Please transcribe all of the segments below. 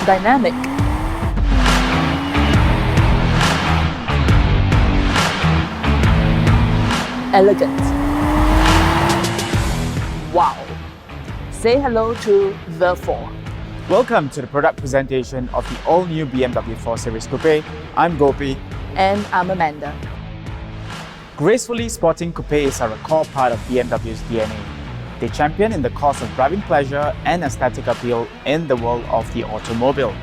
dynamic, elegant. Wow! Say hello to the 4. Welcome to the product presentation of the all-new BMW 4 Series Coupé. I'm Gopi. And I'm Amanda. Gracefully sporting coupés are a core part of BMW's DNA. They champion in the cause of driving pleasure and aesthetic appeal in the world of the automobile.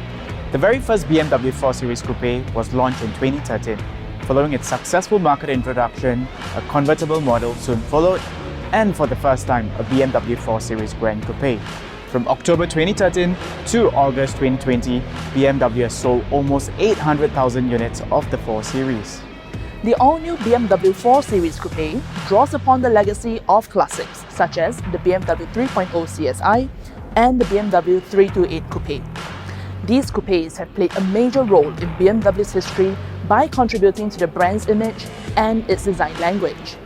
The very first BMW 4 Series Coupé was launched in 2013. Following its successful market introduction, a convertible model soon followed, and for the first time, a BMW 4 Series Grand Coupé. From October 2013 to August 2020, BMW has sold almost 800,000 units of the 4 Series. The all-new BMW 4 Series Coupé draws upon the legacy of classics such as the BMW 3.0 CSI and the BMW 328 Coupé. These coupés have played a major role in BMW's history by contributing to the brand's image and its design language.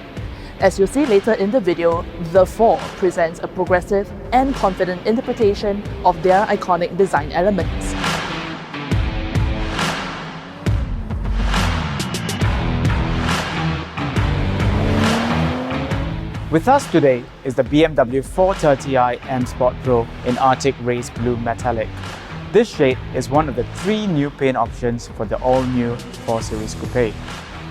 As you'll see later in the video, the 4 presents a progressive and confident interpretation of their iconic design elements. With us today is the BMW 430i M Sport Pro in Arctic Race Blue Metallic. This shade is one of the 3 new paint options for the all-new 4 Series Coupé.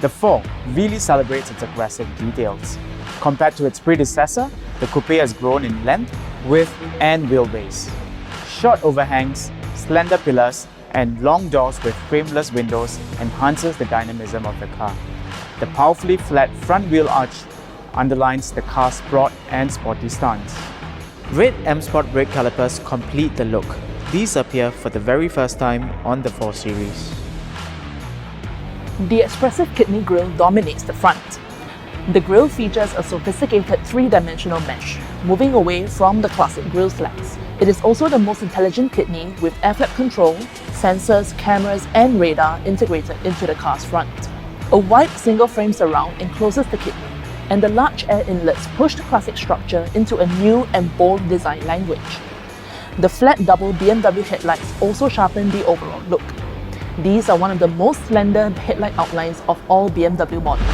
The 4 really celebrates its aggressive details. Compared to its predecessor, the Coupé has grown in length, width and wheelbase. Short overhangs, slender pillars and long doors with frameless windows enhances the dynamism of the car. The powerfully flat front wheel arch underlines the car's broad and sporty stance. Red M Sport brake calipers complete the look. These appear for the very first time on the 4 Series. The expressive kidney grille dominates the front. The grille features a sophisticated 3-dimensional mesh, moving away from the classic grille slats. It is also the most intelligent kidney with air flap control, sensors, cameras and radar integrated into the car's front. A wide single-frame surround encloses the kidney, and the large air inlets push the classic structure into a new and bold design language. The flat double BMW headlights also sharpen the overall look. These are one of the most slender headlight outlines of all BMW models.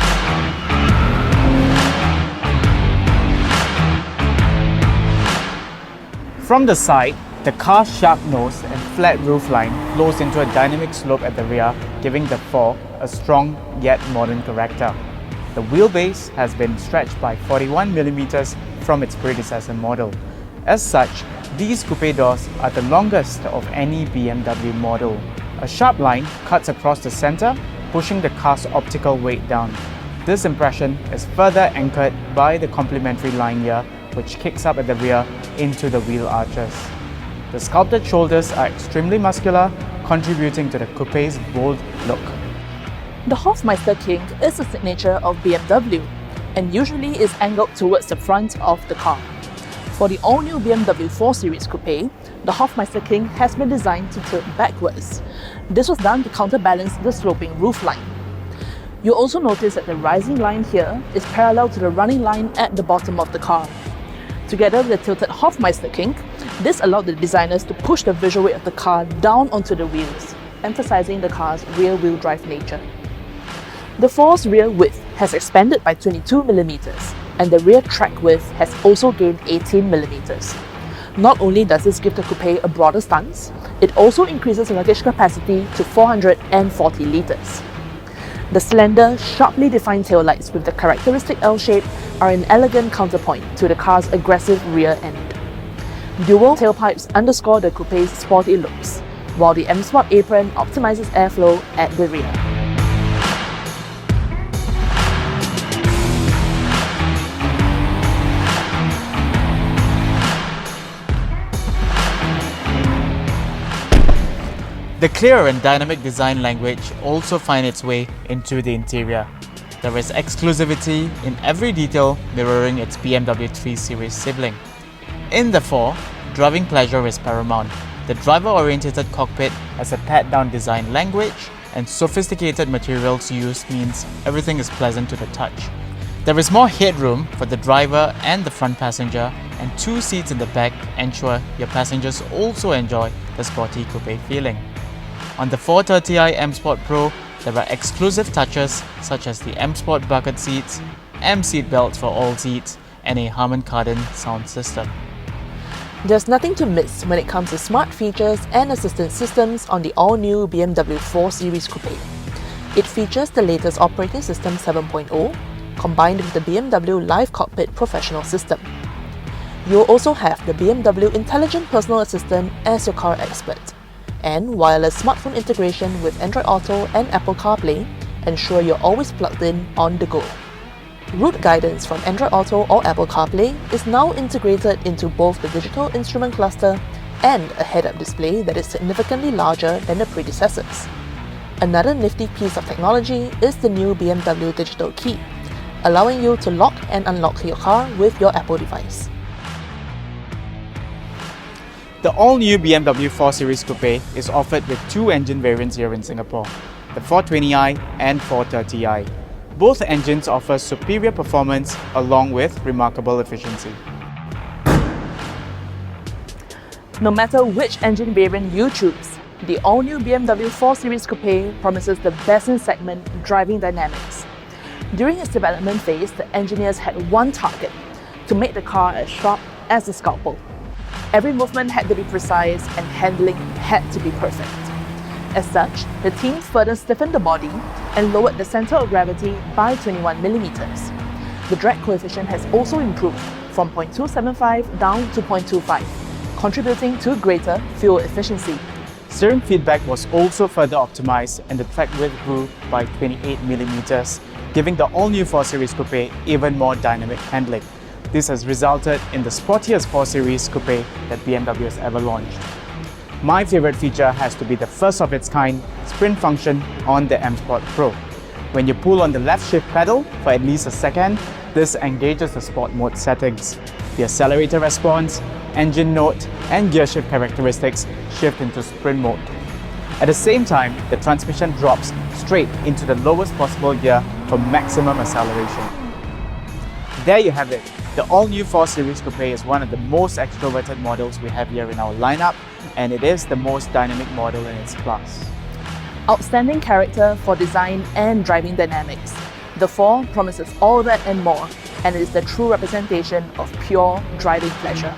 From the side, the car's sharp nose and flat roofline flows into a dynamic slope at the rear, giving the 4 a strong yet modern character. The wheelbase has been stretched by 41mm from its predecessor model. As such, these coupe doors are the longest of any BMW model. A sharp line cuts across the center, pushing the car's optical weight down. This impression is further anchored by the complementary line here, which kicks up at the rear into the wheel arches. The sculpted shoulders are extremely muscular, contributing to the coupe's bold look. The Hofmeister King is a signature of BMW and usually is angled towards the front of the car. For the all-new BMW 4 Series Coupé, the Hofmeister King has been designed to tilt backwards. This was done to counterbalance the sloping roofline. You'll also notice that the rising line here is parallel to the running line at the bottom of the car. Together with the tilted Hofmeister King, this allowed the designers to push the visual weight of the car down onto the wheels, emphasizing the car's rear-wheel drive nature. The 4's rear width has expanded by 22mm, and the rear track width has also gained 18mm. Not only does this give the coupe a broader stance, it also increases luggage capacity to 440 litres. The slender, sharply defined taillights with the characteristic L shape are an elegant counterpoint to the car's aggressive rear end. Dual tailpipes underscore the coupe's sporty looks, while the M Sport apron optimizes airflow at the rear. The clear and dynamic design language also finds its way into the interior. There is exclusivity in every detail, mirroring its BMW 3 Series sibling. In the 4, driving pleasure is paramount. The driver-oriented cockpit has a pared-down design language, and sophisticated materials used means everything is pleasant to the touch. There is more headroom for the driver and the front passenger, and 2 seats in the back ensure your passengers also enjoy the sporty coupe feeling. On the 430i M Sport Pro, there are exclusive touches such as the M Sport bucket seats, M seat belts for all seats, and a Harman Kardon sound system. There's nothing to miss when it comes to smart features and assistance systems on the all-new BMW 4 Series Coupe. It features the latest operating system 7.0, combined with the BMW Live Cockpit Professional system. You'll also have the BMW Intelligent Personal Assistant as your car expert, and wireless smartphone integration with Android Auto and Apple CarPlay ensure you're always plugged in on the go. Route guidance from Android Auto or Apple CarPlay is now integrated into both the digital instrument cluster and a head-up display that is significantly larger than the predecessors. Another nifty piece of technology is the new BMW Digital Key, allowing you to lock and unlock your car with your Apple device. The all-new BMW 4 Series Coupe is offered with 2 engine variants here in Singapore, the 420i and 430i. Both engines offer superior performance along with remarkable efficiency. No matter which engine variant you choose, the all-new BMW 4 Series Coupe promises the best in segment driving dynamics. During its development phase, the engineers had one target: to make the car as sharp as a scalpel. Every movement had to be precise and handling had to be perfect. As such, the team further stiffened the body and lowered the center of gravity by 21mm. The drag coefficient has also improved from 0.275 down to 0.25, contributing to greater fuel efficiency. Steering feedback was also further optimized and the track width grew by 28mm, giving the all-new 4 Series Coupe even more dynamic handling. This has resulted in the sportiest 4 Series Coupe that BMW has ever launched. My favorite feature has to be the first of its kind sprint function on the M Sport Pro. When you pull on the left shift pedal for at least a second, this engages the sport mode settings. The accelerator response, engine note, and gear shift characteristics shift into sprint mode. At the same time, the transmission drops straight into the lowest possible gear for maximum acceleration. There you have it. The all-new 4 Series Coupe is one of the most extroverted models we have here in our lineup, and it is the most dynamic model in its class. Outstanding character for design and driving dynamics, the 4 promises all that and more, and it is the true representation of pure driving pleasure.